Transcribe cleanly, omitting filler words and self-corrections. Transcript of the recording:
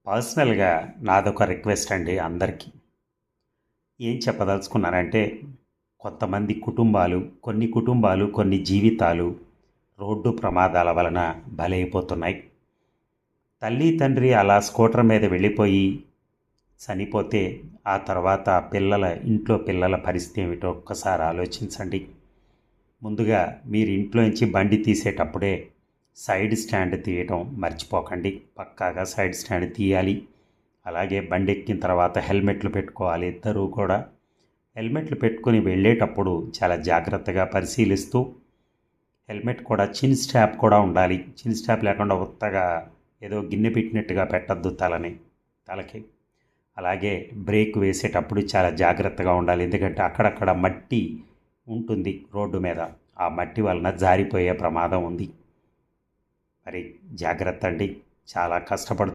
పర్సనల్గా నాదొక రిక్వెస్ట్ అండి అందరికీ. ఏం చెప్పదలుచుకున్నానంటే, కొంతమంది కుటుంబాలు, కొన్ని జీవితాలు రోడ్డు ప్రమాదాల వలన బలైపోతున్నాయి. తల్లి, తండ్రి అలా స్కూటర్ మీద వెళ్ళిపోయి చనిపోతే, ఆ తర్వాత ఇంట్లో పిల్లల పరిస్థితి ఏమిటో ఒక్కసారి ఆలోచించండి. ముందుగా మీరు ఇంట్లోంచి బండి తీసేటప్పుడే సైడ్ స్టాండ్ తీయటం మర్చిపోకండి. పక్కాగా సైడ్ స్టాండ్ తీయాలి. అలాగే బండి ఎక్కిన తర్వాత హెల్మెట్లు పెట్టుకోవాలి. ఇద్దరూ కూడా హెల్మెట్లు పెట్టుకుని వెళ్ళేటప్పుడు చాలా జాగ్రత్తగా పరిశీలిస్తూ, హెల్మెట్ కూడా చిన్ స్ట్రాప్ కూడా ఉండాలి. చిన్ స్ట్రాప్ లేకుండా ఉత్తగా ఏదో గిన్నె పెట్టినట్టుగా పెట్టద్దు తలకి. అలాగే బ్రేక్ వేసేటప్పుడు చాలా జాగ్రత్తగా ఉండాలి. ఎందుకంటే అక్కడక్కడ మట్టి ఉంటుంది రోడ్డు మీద. ఆ మట్టి వలన జారిపోయే ప్రమాదం ఉంది. మరి జాగ్రత్త అండి. చాలా కష్టపడుతుంది.